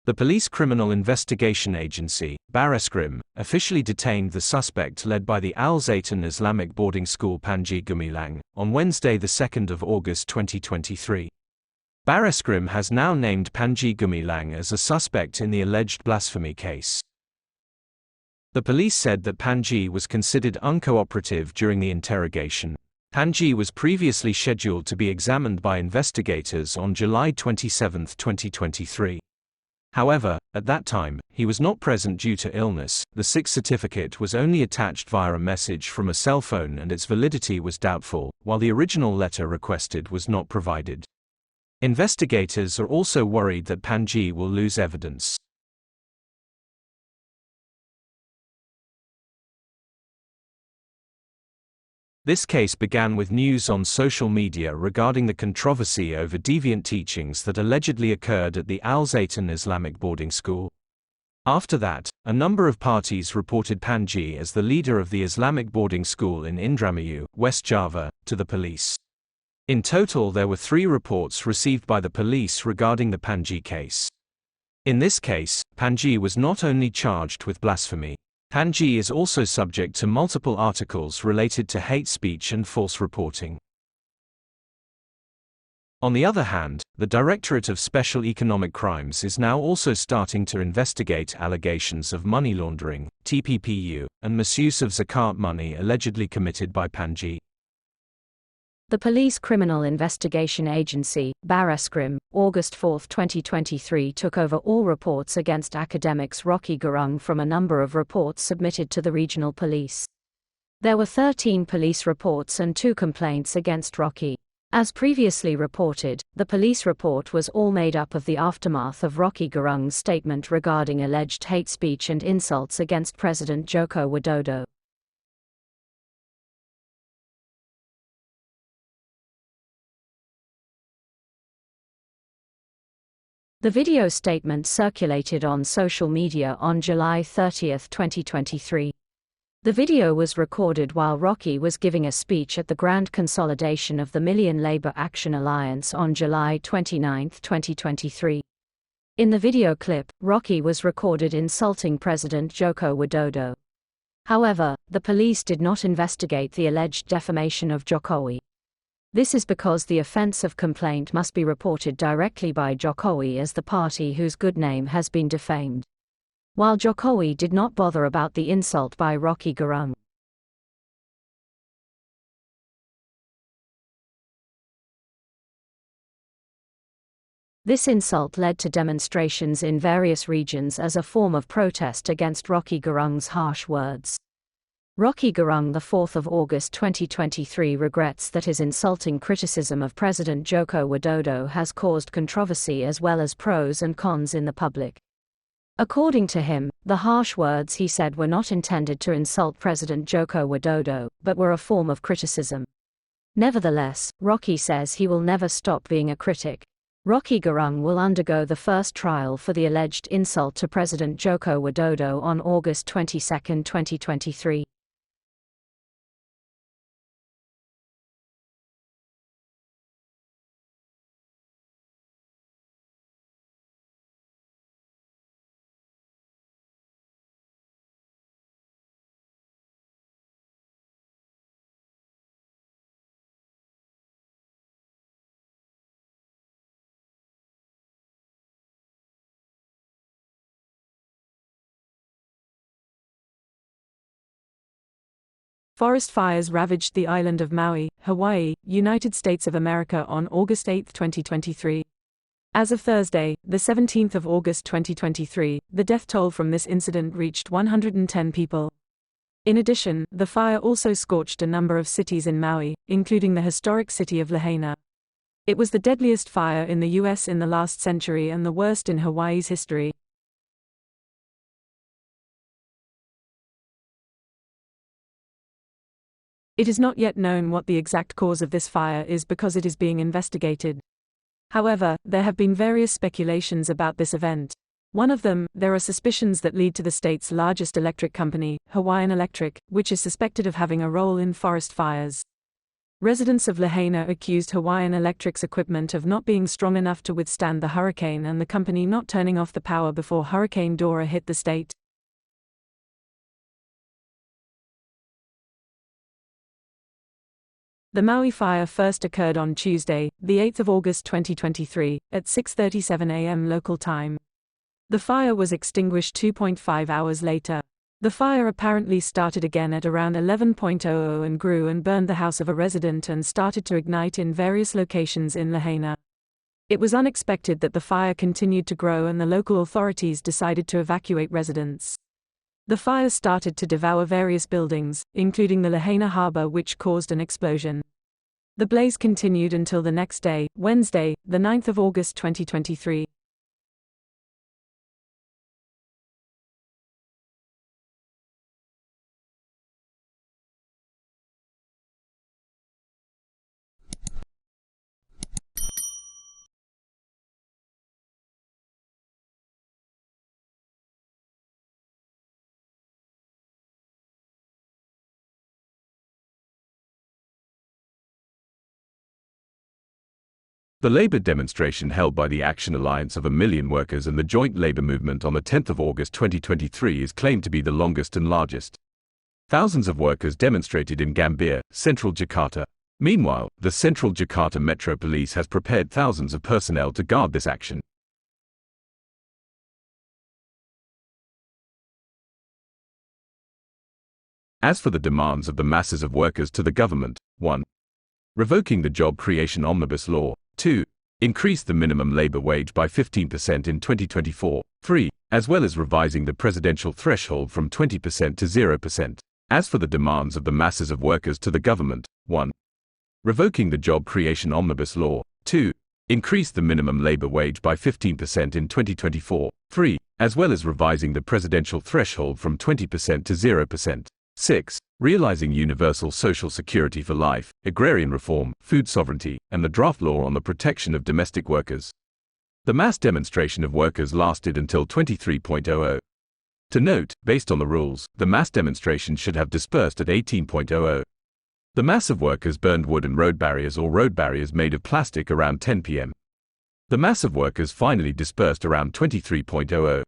The Police Criminal Investigation Agency, Barreskrim, officially detained the suspect led by the Zaytun Islamic Boarding School Panji Gumilang, on Wednesday 2 August 2023. Barreskrim has now named Panji Gumilang as a suspect in the alleged blasphemy case. The police said that Panji was considered uncooperative during the interrogation. Panji was previously scheduled to be examined by investigators on July 27, 2023. However, at that time, he was not present due to illness. The sick certificate was only attached via a message from a cell phone and its validity was doubtful, while the original letter requested was not provided. Investigators are also worried that Panji will lose evidence. This case began with news on social media regarding the controversy over deviant teachings that allegedly occurred at the Zaytun Islamic Boarding School. After that, a number of parties reported Panji as the leader of the Islamic boarding school in Indramayu, West Java, to the police. In total, there were 3 reports received by the police regarding the Panji case. In this case, Panji was not only charged with blasphemy. Panji is also subject to multiple articles related to hate speech and false reporting. On the other hand, the Directorate of Special Economic Crimes is now also starting to investigate allegations of money laundering, TPPU, and misuse of zakat money allegedly committed by Panji. The Police Criminal Investigation Agency, Barreskrim, August 4, 2023 took over all reports against academics Rocky Gerung from a number of reports submitted to the regional police. There were 13 police reports and 2 complaints against Rocky. As previously reported, the police report was all made up of the aftermath of Rocky Gerung's statement regarding alleged hate speech and insults against President Joko Widodo. The video statement circulated on social media on July 30, 2023. The video was recorded while Rocky was giving a speech at the Grand Consolidation of the Million Labour Action Alliance on July 29, 2023. In the video clip, Rocky was recorded insulting President Joko Widodo. However, the police did not investigate the alleged defamation of Jokowi. This is because the offence of complaint must be reported directly by Jokowi as the party whose good name has been defamed. While Jokowi did not bother about the insult by Rocky Gerung. This insult led to demonstrations in various regions as a form of protest against Rocky Gerung's harsh words. Rocky Gerung, 4 August 2023, regrets that his insulting criticism of President Joko Widodo has caused controversy as well as pros and cons in the public. According to him, the harsh words he said were not intended to insult President Joko Widodo, but were a form of criticism. Nevertheless, Rocky says he will never stop being a critic. Rocky Gerung will undergo the first trial for the alleged insult to President Joko Widodo on August 22, 2023. Forest fires ravaged the island of Maui, Hawaii, United States of America on August 8, 2023. As of Thursday, the 17th of August 2023, the death toll from this incident reached 110 people. In addition, the fire also scorched a number of cities in Maui, including the historic city of Lahaina. It was the deadliest fire in the U.S. in the last century and the worst in Hawaii's history. It is not yet known what the exact cause of this fire is because it is being investigated. However, there have been various speculations about this event. One of them, there are suspicions that lead to the state's largest electric company, Hawaiian Electric, which is suspected of having a role in forest fires. Residents of Lahaina accused Hawaiian Electric's equipment of not being strong enough to withstand the hurricane and the company not turning off the power before Hurricane Dora hit the state. The Maui fire first occurred on Tuesday, the 8th of August 2023, at 6:37 a.m. local time. The fire was extinguished 2.5 hours later. The fire apparently started again at around 11:00 and grew and burned the house of a resident and started to ignite in various locations in Lahaina. It was unexpected that the fire continued to grow and the local authorities decided to evacuate residents. The fire started to devour various buildings, including the Lahaina harbor, which caused an explosion. The blaze continued until the next day, Wednesday, the 9th of August 2023. The labor demonstration held by the Action Alliance of a Million Workers and the Joint Labor Movement on the 10th of August 2023 is claimed to be the longest and largest. Thousands of workers demonstrated in Gambir, central Jakarta. Meanwhile, the central Jakarta Metro Police has prepared thousands of personnel to guard this action. As for the demands of the masses of workers to the government, 1. Revoking the Job Creation Omnibus Law. 2. Increase the minimum labor wage by 15% in 2024. 3. As well as revising the presidential threshold from 20% to 0%. As for the demands of the masses of workers to the government, 1. Revoking the Job Creation Omnibus Law. 2. Increase the minimum labor wage by 15% in 2024. 3. As well as revising the presidential threshold from 20% to 0%. 6. Realizing universal social security for life, agrarian reform, food sovereignty, and the draft law on the protection of domestic workers. The mass demonstration of workers lasted until 23:00. To note, based on the rules, the mass demonstration should have dispersed at 18:00. The mass of workers burned wood and road barriers or road barriers made of plastic around 10 p.m. The mass of workers finally dispersed around 23:00.